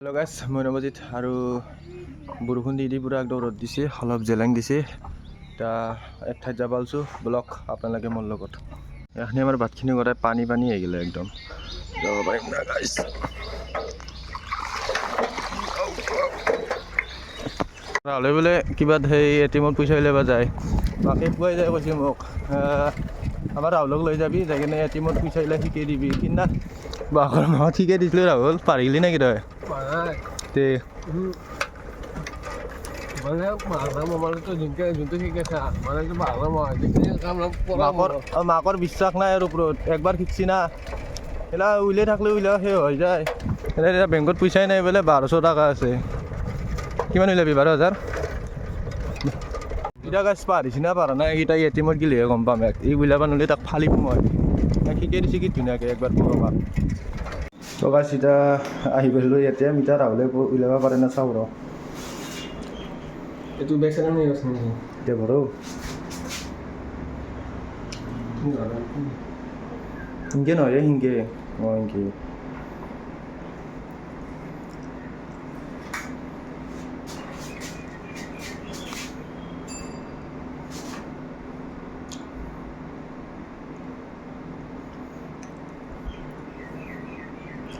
Hello guys, মই নবজিত আৰু বৰষুণ দি পুৰা একদম ৰ'দ দিছে, অলপ জেলেং দিছে। তা এক ঠাইত যাব আলছো ব্লক আপোনালোকে মোৰ লগত। এখনি আমাৰ ভাতখিনি গটাই পানী হৈ গ'লে একদম। যাব পাৰিম না গাইস। ৰালে বোলে কিবা সেই এটিএমত পইচা উলিয়াব যায়। বাকি পুৱাই যায় কৈছে মোক। আমাৰ ৰাহুলক লৈ যাবি, যাই কিনে এটিএমত পইচা উলিয়াই শিকাই দিবি। কিনা বাঘৰ মাহত শিকাই দিছিলোঁ ৰাহুল, পাৰিলি নেকি তই? তে মানে মোবাইলটো যোনটো শিকাইছা মানে মাকৰ বিশ্বাস নাই আৰু ওপৰত একবাৰ শিকছি না এলা উলিয়াই থাকলে উলিয়াও সেই হৈ যায়। এতিয়া বেংকত পইচাই নাই বোলে 1200 টাকা আছে। কিমান উলিয়াবি 12,000? এতিয়া গাছ পাৰিছি না পাৰা নাই এইকেইটা এটিএমত গিলেহে গম পাম। এই উলিয়াব নলি তাক ফালিম মই। শিকাই দিছে কি ধুনীয়াকৈ একবাৰ পৰমা তো গাছ এতিয়া আহি পাইছিলোঁ এটিএম। এতিয়া ৰাহুলে উলিয়াব পাৰে না চাওঁ ৰ। এইটো বেক চাইড নে আছে নেকি? এতিয়া ভৰো হিংকে নহয় হিংকে হিংকে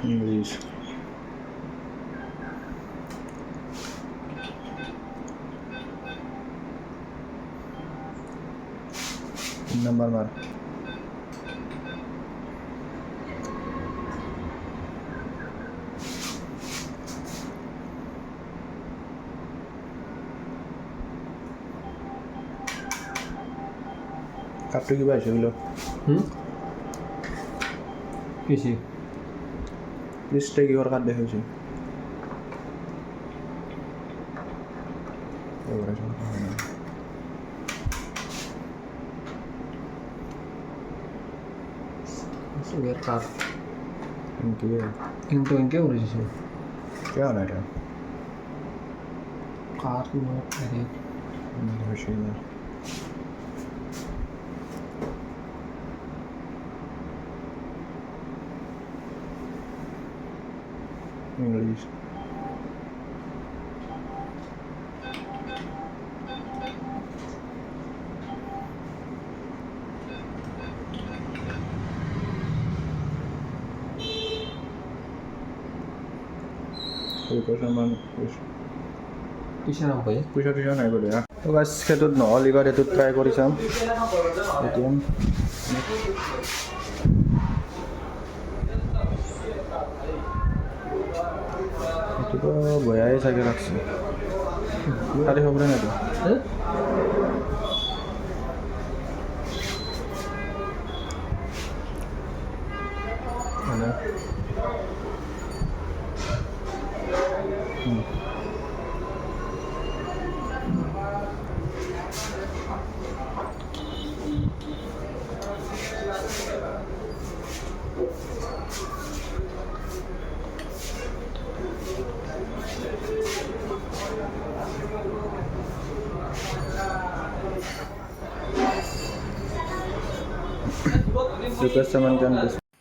ইংলিশ নাম্বাৰ মাৰ কাপটো কিবা আহিছে বোলো কিছি লিষ্টে কিহৰ কাৰ্ড দেখাইছে সুগার কাপ কিন্তু ইনকে করেছে কে না এটা কাপ নো আরে হইছে না ইংলিশ কিছে নাম কয় পইচা নাই বোলে তো গাছ সেইটোত নহ'ল এইবাৰ এইটোত ট্ৰাই কৰি চাম এটিএম এইটোতো বয়াই চাগে লাগছে কালি খবৰে নাইতো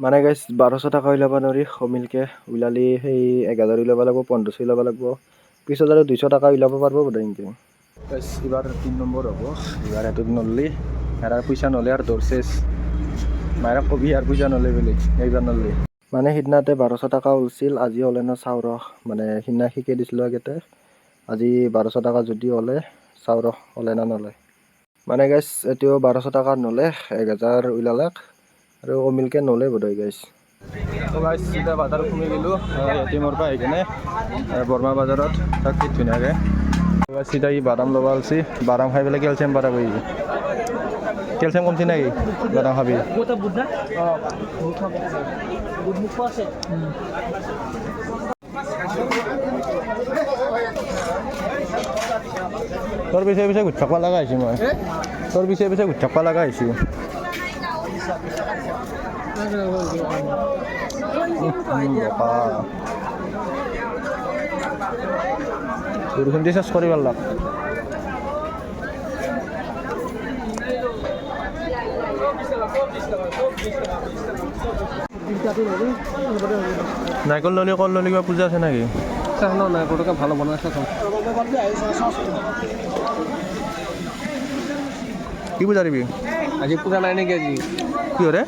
মানে গাইছ 1200 টাকা উলিয়াব নোৱাৰি সমিলকে উলালি সেই 1000 উলিয়াব লাগিব 1500 উলিয়াব লাগিব পিছত আৰু 200 টাকা উলিয়াব পাৰিব বোধ এনেকৈ গাইছ এবাৰ 3 নম্বৰ হ'ব এবাৰ এটোত নললি আৰু পইচা নলে আৰু দৰচেছ মাইৰা কবি আৰু পইচা নলে বুলি এইবাৰ নললি মানে সিদিনাতে 1200 টাকা ওলছিল আজি ওলে না চাওঁ ৰহ মানে সিদিনা শিকাই দিছিলোঁ আগতে আজি 1200 টাকা যদি ওলে চাওঁ ৰহ ওলে না নলে মানে গাইছ এতিয়াও 1200 টাকা নলে 1000 উলালাক আৰু অমিলকে নলে বোধহয় গাইছ তো গাইছ এতিয়া বাজাৰ ঘুমি গ'লোঁ এটিএমৰ পৰা আহি কিনে বৰমা বাজাৰত তাক কি ধুনীয়াকৈ গাইছ এতিয়া ই বাদাম ল'ব আলছি বাদাম খাই পেলাই কেলছিয়াম পাৰা বহি কেলছিয়াম কমছি নেকি বাদাম খাবি তোৰ পিছে পিছে ঘূৰি থাকিব লগা হৈছে মই তোৰ পিছে পিছে ঘূৰি থাকিব লগা হৈছে বৰষুণ দি চেষ্টা কৰিব লাগ নাৰিকল ললি কল ললি কিবা পূজা আছে নেকি? না না কোটোকে ভালো বানাচ্ছে তো কি পূজা দিবি আজি পূজা নাই নাকি আজি কি হরে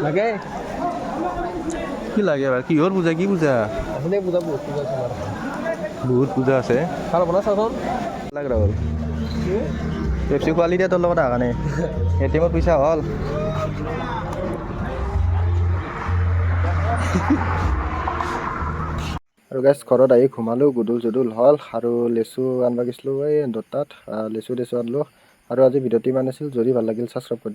লাগে কি লাগে এবার কিহর পূজা কি পূজা আপুনি পূজা বহুত পূজা আছে আমাৰ বহুত পূজা আছে ভালো বনাচাচোন লাগ ৰাহুল পেপচি খোৱালি দিয়ে তোৰ লগত অহা নাই এটিএমত পইচা হ'ল আৰু গাইছ ঘৰত আহি ঘুমালোঁ গুদুল চুদুল হ'ল আৰু লেচু আনবা গৈছিলোঁ এই তাত লেচু আনলোঁ আৰু আজি ভিডিঅ'টো ইমান আছিল যদি ভাল লাগিল ছাবস্ক্ৰাইব কৰি